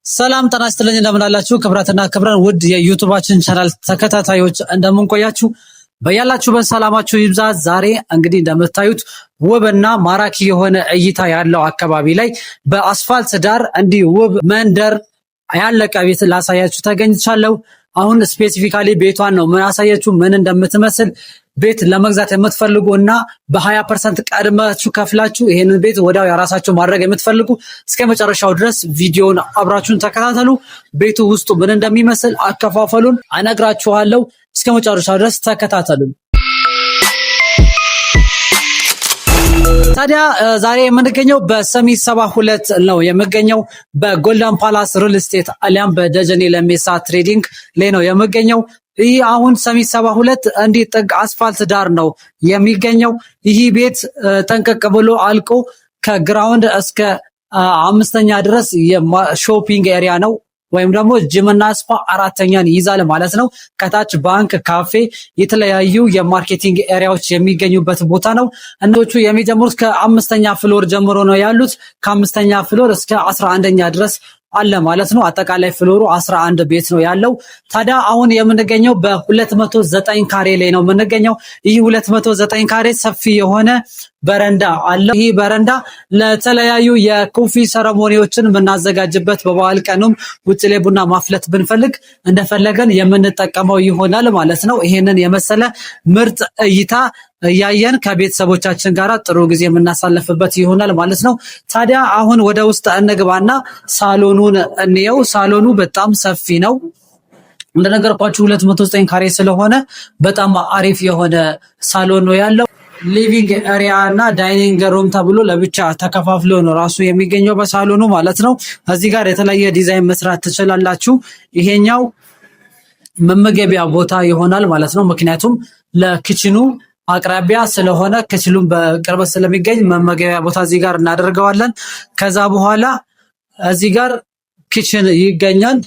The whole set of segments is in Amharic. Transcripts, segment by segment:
ሰላም ጤና ይስጥልኝ እንደምን አላችሁ ክብራትና ክብራን ውድ የዩቲዩባችን ቻናል ተከታታዮች እንደምን ቆያችሁ በያላችሁበት ሰላማችሁ ይብዛ። ዛሬ እንግዲህ እንደምታዩት ውብና ማራኪ የሆነ እይታ ያለው አካባቢ ላይ በአስፋልት ዳር እንዲህ ውብ መንደር ያለቀ ቤት ላሳያችሁ ተገኝቻለሁ። አሁን ስፔሲፊካሊ ቤቷን ነው ማሳያችሁ ምን እንደምትመስል። ቤት ለመግዛት የምትፈልጉና በ20% ቀድማችሁ ከፍላችሁ ይሄንን ቤት ወዲያው ያራሳችሁ ማድረግ የምትፈልጉ እስከ መጨረሻው ድረስ ቪዲዮውን አብራችሁን ተከታተሉ። ቤቱ ውስጡ ምን እንደሚመስል አከፋፈሉን አነግራችኋለሁ። እስከ መጨረሻው ድረስ ተከታተሉ። ታዲያ ዛሬ የምንገኘው በሰሚት 72 ነው የምገኘው በጎልደን ፓላስ ሪል ስቴት አሊያም በደጀኔ ለሜሳ ትሬዲንግ ላይ ነው የምገኘው። ይህ አሁን ሰሚት 72 እንዲህ ጥግ አስፋልት ዳር ነው የሚገኘው። ይህ ቤት ጠንቀቅ ብሎ አልቆ ከግራውንድ እስከ 5ኛ ድረስ የሾፒንግ ኤሪያ ነው ወይም ደግሞ ጂምና ስፓ 4ኛን ይይዛል ማለት ነው። ከታች ባንክ፣ ካፌ፣ የተለያዩ የማርኬቲንግ ኤሪያዎች የሚገኙበት ቦታ ነው። እነሱ የሚጀምሩት ከ5ኛ ፍሎር ጀምሮ ነው ያሉት። ከ5ኛ ፍሎር እስከ 11ኛ ድረስ አለ ማለት ነው። አጠቃላይ ፍሎሩ 11 ቤት ነው ያለው። ታዲያ አሁን የምንገኘው በ209 ካሬ ላይ ነው የምንገኘው። ይህ 209 ካሬ ሰፊ የሆነ በረንዳ አለው። ይህ በረንዳ ለተለያዩ የኮፊ ሰረሞኒዎችን የምናዘጋጅበት በበዓል ቀኑም ውጭ ላይ ቡና ማፍለት ብንፈልግ እንደፈለገን የምንጠቀመው ይሆናል ማለት ነው። ይሄንን የመሰለ ምርጥ እይታ እያየን ከቤተሰቦቻችን ጋር ጥሩ ጊዜ የምናሳልፍበት ይሆናል ማለት ነው። ታዲያ አሁን ወደ ውስጥ እንግባና ሳሎኑን እንየው። ሳሎኑ በጣም ሰፊ ነው። እንደነገርኳችሁ 209 ካሬ ስለሆነ በጣም አሪፍ የሆነ ሳሎን ነው ያለው። ሊቪንግ ኤሪያ እና ዳይኒንግ ሩም ተብሎ ለብቻ ተከፋፍሎ ነው ራሱ የሚገኘው በሳሎኑ ማለት ነው። እዚህ ጋር የተለያየ ዲዛይን መስራት ትችላላችሁ። ይሄኛው መመገቢያ ቦታ ይሆናል ማለት ነው። ምክንያቱም ለኪችኑ አቅራቢያ ስለሆነ ክችሉን በቅርበት ስለሚገኝ መመገቢያ ቦታ እዚህ ጋር እናደርገዋለን። ከዛ በኋላ እዚህ ጋር ኪችን ይገኛል።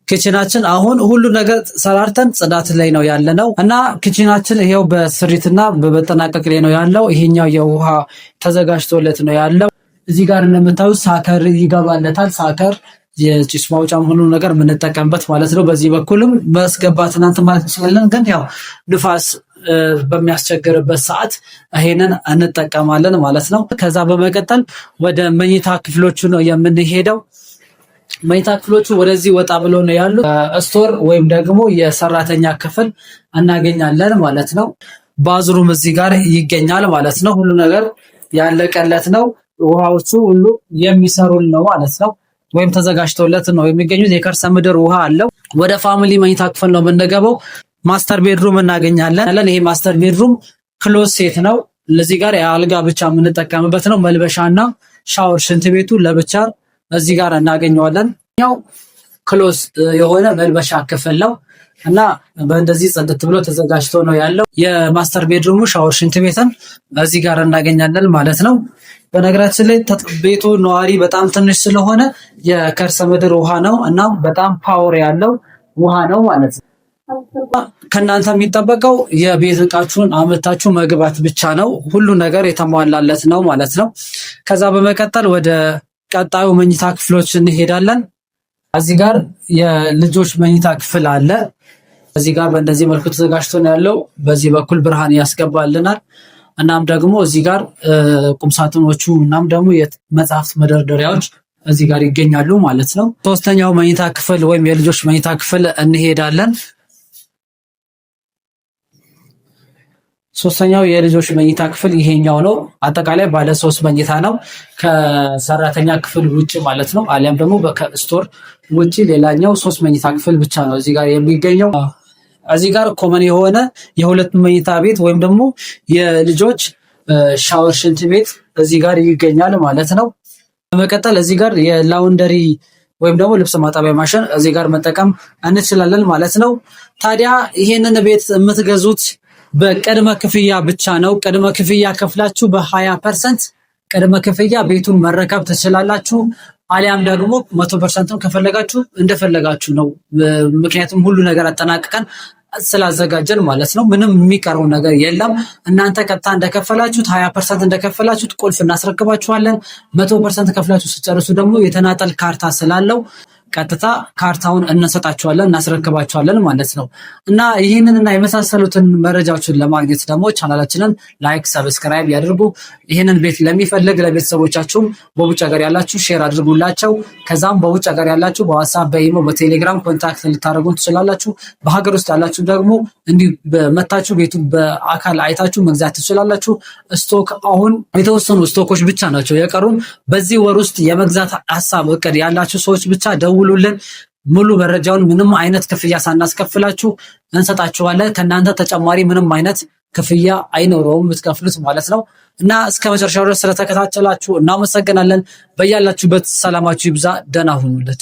ኪችናችን አሁን ሁሉ ነገር ሰራርተን ጽዳት ላይ ነው ያለነው እና ኪችናችን ይሄው በስሪትና በመጠናቀቅ ላይ ነው ያለው። ይሄኛው የውሃ ተዘጋጅቶለት ነው ያለው። እዚህ ጋር እንደምታዩት ሳከር ይገባለታል። ሳከር የጭስ ማውጫም ሁሉ ነገር የምንጠቀምበት ማለት ነው። በዚህ በኩልም ማስገባት እናንተ ማለት ይችላል። ግን ያው ንፋስ በሚያስቸግርበት ሰዓት ይሄንን እንጠቀማለን ማለት ነው። ከዛ በመቀጠል ወደ መኝታ ክፍሎቹ ነው የምንሄደው። መኝታ ክፍሎቹ ወደዚህ ወጣ ብሎ ነው ያሉት። ስቶር ወይም ደግሞ የሰራተኛ ክፍል እናገኛለን ማለት ነው። ባዝሩም እዚህ ጋር ይገኛል ማለት ነው። ሁሉ ነገር ያለቀለት ነው። ውሃዎቹ ሁሉ የሚሰሩን ነው ማለት ነው። ወይም ተዘጋጅቶለት ነው የሚገኙት። የከርሰ ምድር ውሃ አለው። ወደ ፋሚሊ መኝታ ክፍል ነው የምንገባው። ማስተር ቤድሩም እናገኛለን። ይሄ ማስተር ቤድሩም ክሎዝ ሴት ነው። ለዚህ ጋር የአልጋ ብቻ የምንጠቀምበት ነው። መልበሻና ሻወር ሽንት ቤቱ ለብቻ እዚህ ጋር እናገኘዋለን። ያው ክሎዝ የሆነ መልበሻ ክፍል ነው እና በእንደዚህ ጽድት ብሎ ተዘጋጅቶ ነው ያለው። የማስተር ቤድሩሙ ሻወር ሽንት ቤትን እዚህ ጋር እናገኛለን ማለት ነው። በነገራችን ላይ ቤቱ ነዋሪ በጣም ትንሽ ስለሆነ የከርሰ ምድር ውሃ ነው እና በጣም ፓወር ያለው ውሃ ነው ማለት ነው። ከእናንተ የሚጠበቀው የቤት እቃችሁን አመታችሁ መግባት ብቻ ነው። ሁሉ ነገር የተሟላለት ነው ማለት ነው። ከዛ በመቀጠል ወደ ቀጣዩ መኝታ ክፍሎች እንሄዳለን። እዚህ ጋር የልጆች መኝታ ክፍል አለ። እዚህ ጋር በእንደዚህ መልኩ ተዘጋጅቶ ነው ያለው። በዚህ በኩል ብርሃን ያስገባልናል። እናም ደግሞ እዚህ ጋር ቁምሳጥኖቹ እናም ደግሞ የመጽሐፍት መደርደሪያዎች እዚህ ጋር ይገኛሉ ማለት ነው። ሶስተኛው መኝታ ክፍል ወይም የልጆች መኝታ ክፍል እንሄዳለን። ሶስተኛው የልጆች መኝታ ክፍል ይሄኛው ነው። አጠቃላይ ባለ 3 መኝታ ነው ከሰራተኛ ክፍል ውጪ ማለት ነው። አሊያም ደግሞ ከስቶር ውጪ ሌላኛው 3 መኝታ ክፍል ብቻ ነው እዚህ ጋር የሚገኘው። እዚህ ጋር ኮመን የሆነ የሁለት መኝታ ቤት ወይም ደግሞ የልጆች ሻወር ሽንት ቤት እዚህ ጋር ይገኛል ማለት ነው። በመቀጠል እዚህ ጋር የላውንደሪ ወይም ደግሞ ልብስ ማጠቢያ ማሽን እዚህ ጋር መጠቀም እንችላለን ማለት ነው። ታዲያ ይሄንን ቤት የምትገዙት በቅድመ ክፍያ ብቻ ነው። ቅድመ ክፍያ ከፍላችሁ በ20% ቅድመ ክፍያ ቤቱን መረከብ ትችላላችሁ። አሊያም ደግሞ 100%ም ከፈለጋችሁ እንደፈለጋችሁ ነው። ምክንያቱም ሁሉ ነገር አጠናቅቀን ስላዘጋጀን ማለት ነው። ምንም የሚቀረው ነገር የለም። እናንተ ቀጥታ እንደከፈላችሁት 20% እንደከፈላችሁት ቁልፍ እናስረክባችኋለን። 100% ከፍላችሁ ሲጨርሱ ደግሞ የተናጠል ካርታ ስላለው ቀጥታ ካርታውን እንሰጣችኋለን እናስረክባችኋለን ማለት ነው። እና ይህንንና የመሳሰሉትን መረጃዎችን ለማግኘት ደግሞ ቻናላችንን ላይክ፣ ሰብስክራይብ ያድርጉ። ይህንን ቤት ለሚፈልግ ለቤተሰቦቻችሁም በውጭ ሀገር ያላችሁ ሼር አድርጉላቸው። ከዛም በውጭ ሀገር ያላችሁ በዋትስአፕ፣ በኢሞ፣ በቴሌግራም ኮንታክት ልታደርጉን ትችላላችሁ። በሀገር ውስጥ ያላችሁ ደግሞ እንዲህ በመታችሁ ቤቱን በአካል አይታችሁ መግዛት ትችላላችሁ። ስቶክ አሁን የተወሰኑ ስቶኮች ብቻ ናቸው የቀሩን። በዚህ ወር ውስጥ የመግዛት ሀሳብ እቅድ ያላችሁ ሰዎች ብቻ ደውሉልን። ሙሉ መረጃውን ምንም አይነት ክፍያ ሳናስከፍላችሁ እንሰጣችኋለን። ከእናንተ ተጨማሪ ምንም አይነት ክፍያ አይኖረውም የምትከፍሉት ማለት ነው። እና እስከ መጨረሻው ድረስ ስለተከታተላችሁ እናመሰግናለን። በያላችሁበት ሰላማችሁ ይብዛ። ደህና ሁኑለት።